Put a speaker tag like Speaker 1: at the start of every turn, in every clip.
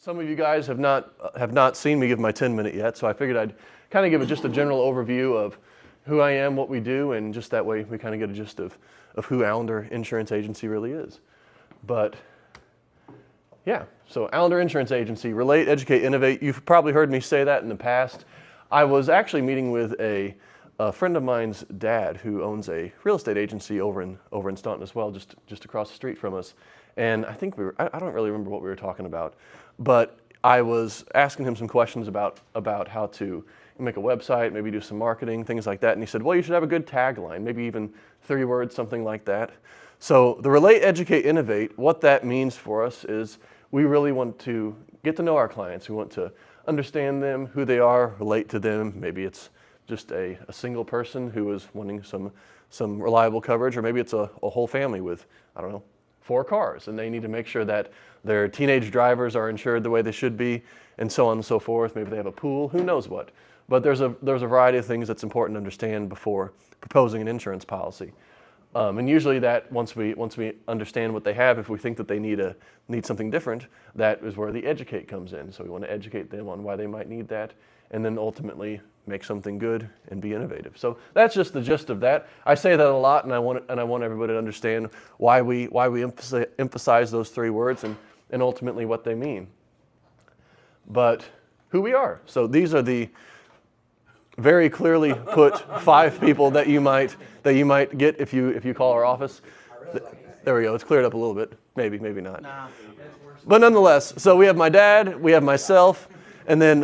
Speaker 1: Some of you guys have not seen me give my 10-minute yet, so I figured I'd kind of give just a general overview of who I am, what we do, and just that way we kind of get a gist of who Alender Insurance Agency really is. But yeah, so Alender Insurance Agency, relate, educate, innovate. You've probably heard me say that in the past. I was actually meeting with a friend of mine's dad who owns a real estate agency over in Staunton as well, just across the street from us. And I think I don't really remember what we were talking about, but I was asking him some questions about how to make a website, maybe do some marketing, things like that. And he said, well, you should have a good tagline, maybe even 3 words, something like that. So the relate, educate, innovate, what that means for us is we really want to get to know our clients. We want to understand them, who they are, relate to them. Maybe it's just a single person who is wanting some reliable coverage, or maybe it's a whole family with, I don't know, 4 cars, and they need to make sure that their teenage drivers are insured the way they should be, and so on and so forth. Maybe they have a pool, who knows what. But there's a variety of things that's important to understand before proposing an insurance policy. And usually that once we understand what they have, if we think that they need something different, that is where the educate comes in. So we want to educate them on why they might need that, and then ultimately make something good and be innovative. So that's just the gist of that. I say that a lot, and I want everybody to understand why we emphasize those 3 words and ultimately what they mean. But who we are. So these are the very clearly put 5 people that you might get if you call our office. There we go. It's cleared up a little bit. Maybe not. But nonetheless, so we have my dad, we have myself, and then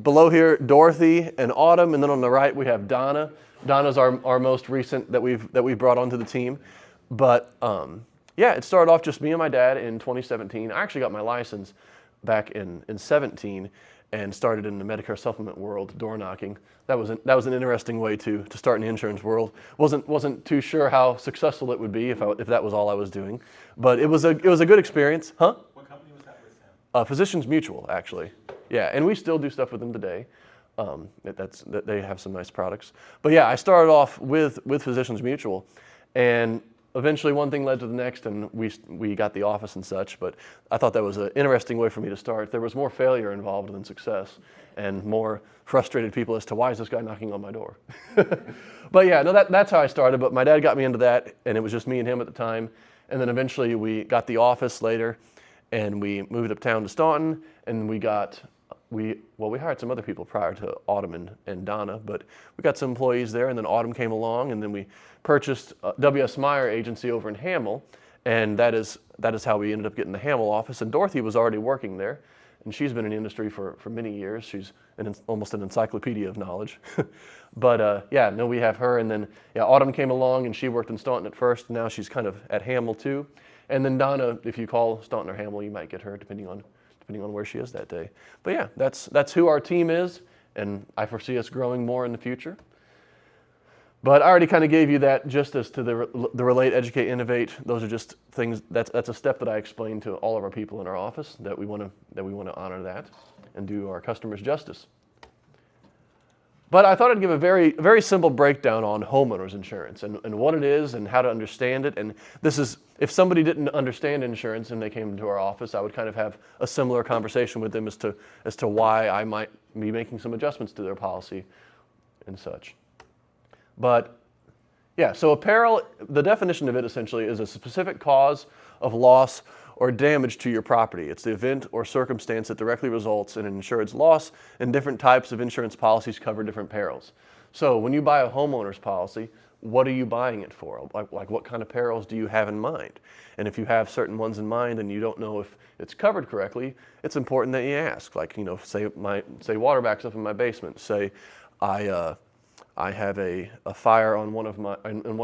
Speaker 1: below here, Dorothy and Autumn, and then on the right we have Donna. Donna's our most recent that we've brought onto the team. But yeah, it started off just me and my dad in 2017. I actually got my license back in 17 and started in the Medicare supplement world, door knocking. That was an interesting way to start in the insurance world. Wasn't too sure how successful it would be if that was all I was doing, but it was a good experience. Huh?
Speaker 2: What company was that with him?
Speaker 1: Physicians Mutual, actually. Yeah, and we still do stuff with them today. They have some nice products. But yeah, I started off with Physicians Mutual, and eventually one thing led to the next, and we got the office and such. But I thought that was an interesting way for me to start. There was more failure involved than success, and more frustrated people as to why is this guy knocking on my door. But yeah, no, that's how I started. But my dad got me into that, and it was just me and him at the time. And then eventually we got the office later, and we moved uptown to Staunton, and we hired some other people prior to Autumn and Donna, but we got some employees there, and then Autumn came along, and then we purchased W.S. Meyer Agency over in Hamel, and that is how we ended up getting the Hamel office. And Dorothy was already working there, and she's been in the industry for many years. She's almost an encyclopedia of knowledge. But yeah, no, we have her, and then yeah, Autumn came along, and she worked in Staunton at first. Now she's kind of at Hamel too, and then Donna, if you call Staunton or Hamel, you might get her depending on where she is that day. But yeah, that's who our team is, and I foresee us growing more in the future. But I already kind of gave you that just as to the relate, educate, innovate. Those are just things. That's a step that I explained to all of our people in our office, that we want to honor that and do our customers justice. But I thought I'd give a very, very simple breakdown on homeowners insurance and what it is and how to understand it. And this is, if somebody didn't understand insurance and they came into our office, I would kind of have a similar conversation with them as to why I might be making some adjustments to their policy and such. But yeah, so a peril, the definition of it essentially is a specific cause of loss or damage to your property. It's the event or circumstance that directly results in an insured's loss, and different types of insurance policies cover different perils. So when you buy a homeowner's policy, what are you buying it for? Like what kind of perils do you have in mind? And if you have certain ones in mind and you don't know if it's covered correctly, it's important that you ask. Like, you know, say water backs up in my basement. Say I have a fire on one of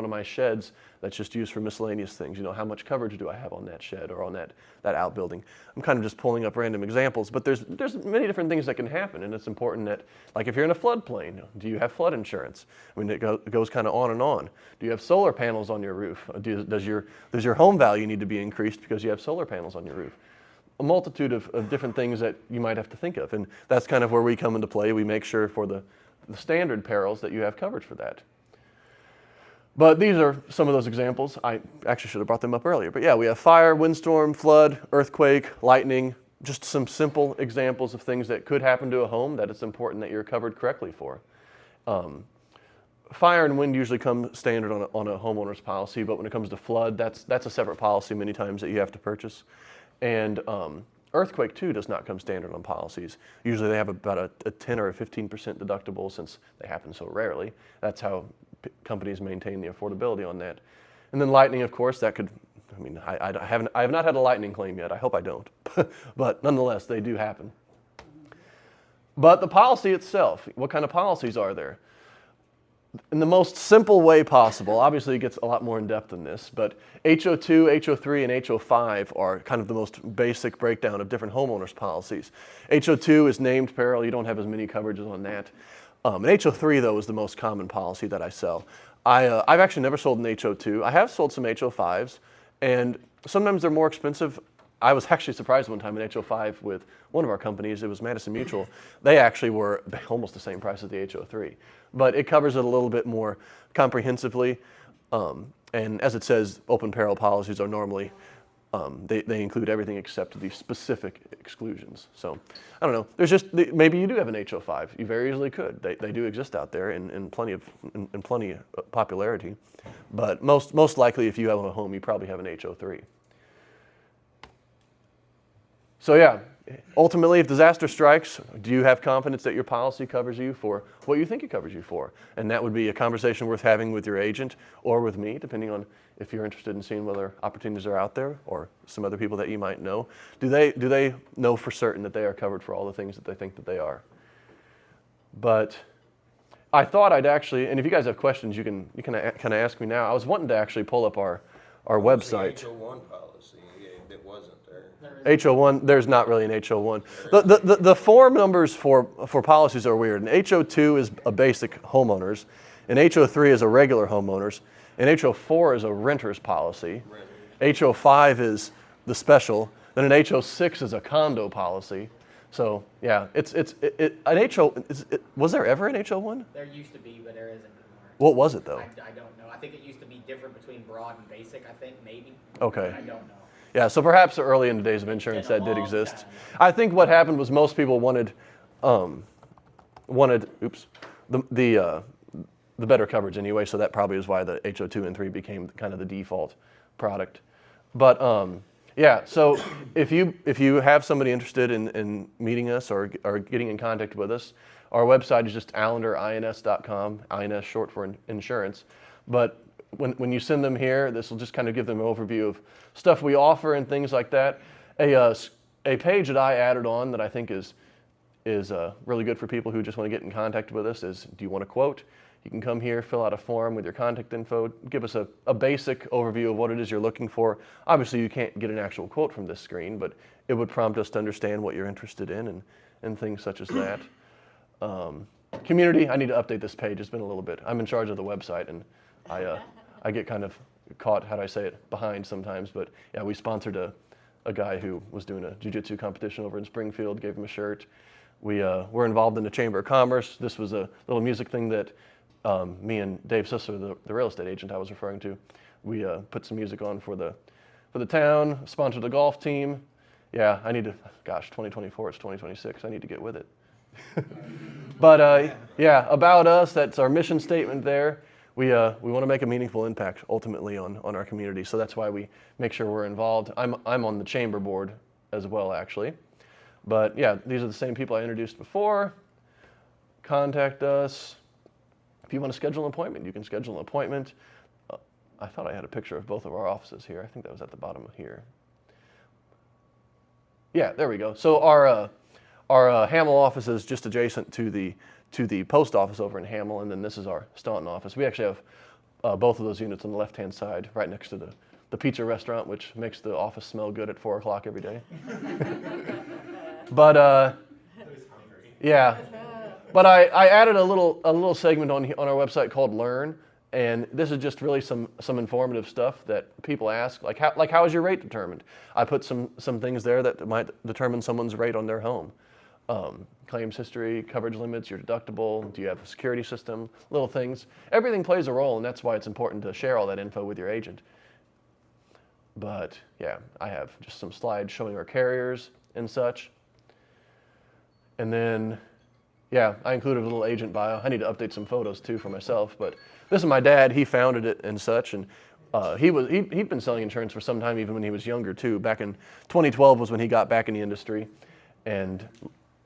Speaker 1: my sheds that's just used for miscellaneous things. You know, how much coverage do I have on that shed or on that outbuilding? I'm kind of just pulling up random examples, but there's many different things that can happen, and it's important that, like if you're in a floodplain, do you have flood insurance? I mean, it goes kind of on and on. Do you have solar panels on your roof? Does your home value need to be increased because you have solar panels on your roof? A multitude of different things that you might have to think of, and that's kind of where we come into play. We make sure for the standard perils that you have coverage for that. But these are some of those examples. I actually should have brought them up earlier. But yeah, we have fire, windstorm, flood, earthquake, lightning, just some simple examples of things that could happen to a home that it's important that you're covered correctly for. Fire and wind usually come standard on a homeowner's policy, but when it comes to flood, that's a separate policy many times that you have to purchase. And earthquake too does not come standard on policies. Usually they have about a 10 or a 15% deductible since they happen so rarely. That's how companies maintain the affordability on that. And then lightning, of course, that could, I mean, I have not had a lightning claim yet. I hope I don't, but nonetheless, they do happen. But the policy itself, what kind of policies are there? In the most simple way possible, obviously it gets a lot more in depth than this, but HO2, HO3, and HO5 are kind of the most basic breakdown of different homeowners policies. HO2 is named peril, you don't have as many coverages on that. And HO3 though is the most common policy that I sell. I've actually never sold an HO2. I have sold some HO5s, and sometimes they're more expensive. I was actually surprised one time in HO5 with one of our companies, it was Madison Mutual. They actually were almost the same price as the HO3, but it covers it a little bit more comprehensively. And as it says, open peril policies are normally, they include everything except the specific exclusions. So I don't know, there's just, maybe you do have an HO5. You very easily could. They do exist out there in plenty of popularity, but most likely if you have a home, you probably have an HO3. So yeah, ultimately, if disaster strikes, do you have confidence that your policy covers you for what you think it covers you for? And that would be a conversation worth having with your agent or with me, depending on if you're interested in seeing whether opportunities are out there or some other people that you might know. Do they know for certain that they are covered for all the things that they think that they are? But I thought I'd actually, and if you guys have questions, you can kind of ask me now. I was wanting to actually pull up our website.
Speaker 3: The HO1 policy, it wasn't there.
Speaker 1: HO1, there's not really an HO1. The form numbers for policies are weird. An HO2 is a basic homeowners, an HO3 is a regular homeowners, and HO4 is a renter's policy. HO5 is the special, then an HO6 is a condo policy. So yeah, an HO, was there ever an HO1?
Speaker 4: There used to be, but there isn't anymore.
Speaker 1: What was it though?
Speaker 4: I don't know. I think it used to be different between broad and basic, I think, maybe.
Speaker 1: Okay.
Speaker 4: But I don't know.
Speaker 1: Yeah, so perhaps early in the days of insurance that did exist. I think what happened was most people wanted the better coverage anyway, so that probably is why the HO2 and 3 became kind of the default product. But yeah, so if you have somebody interested in meeting us or getting in contact with us, our website is just alenderins.com, INS short for insurance. But when you send them here, this will just kind of give them an overview of stuff we offer and things like that. A page that I added on that I think is really good for people who just want to get in contact with us is, do you want a quote? You can come here, fill out a form with your contact info, give us a basic overview of what it is you're looking for. Obviously, you can't get an actual quote from this screen, but it would prompt us to understand what you're interested in and things such as that. Community, I need to update this page. It's been a little bit. I'm in charge of the website, and I get kind of caught, how do I say it, behind sometimes. But yeah, we sponsored a guy who was doing a jiu-jitsu competition over in Springfield, gave him a shirt. We were involved in the Chamber of Commerce. This was a little music thing that me and Dave Sisler, the real estate agent I was referring to, we put some music on for the town, sponsored a golf team. Yeah, I need to, gosh, 2024, it's 2026. I need to get with it. But yeah, about us, that's our mission statement there. We want to make a meaningful impact ultimately on our community, so that's why we make sure we're involved. I'm on the chamber board as well, actually. But yeah, these are the same people I introduced before. Contact us. If you want to schedule an appointment, you can schedule an appointment. I thought I had a picture of both of our offices here. I think that was at the bottom of here. Yeah, there we go. So our Hamel office is just adjacent to the post office over in Hamel, and then this is our Staunton office. We actually have both of those units on the left-hand side, right next to the pizza restaurant, which makes the office smell good at 4 o'clock every day. But yeah, but I added a little segment on our website called Learn, and this is just really some informative stuff that people ask, like how is your rate determined? I put some things there that might determine someone's rate on their home. Claims history, coverage limits, your deductible, do you have a security system, little things. Everything plays a role, and that's why it's important to share all that info with your agent. But yeah, I have just some slides showing our carriers and such. And then, yeah, I included a little agent bio. I need to update some photos too for myself. But this is my dad. He founded it and such. And he'd been selling insurance for some time, even when he was younger too. Back in 2012 was when he got back in the industry. And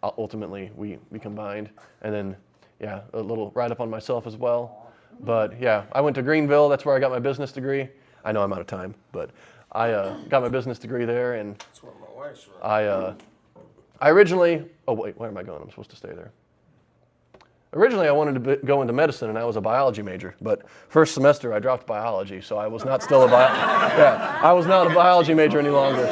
Speaker 1: ultimately we combined. And then, yeah, a little write-up on myself as well. But yeah, I went to Greenville. That's where I got my business degree. I know I'm out of time, but I got my business degree there. And
Speaker 3: That's where my wife's from.
Speaker 1: I originally, oh wait, where am I going? I'm supposed to stay there. Originally, I wanted to go into medicine, and I was a biology major. But first semester, I dropped biology, so I was not still I was not a biology major any longer.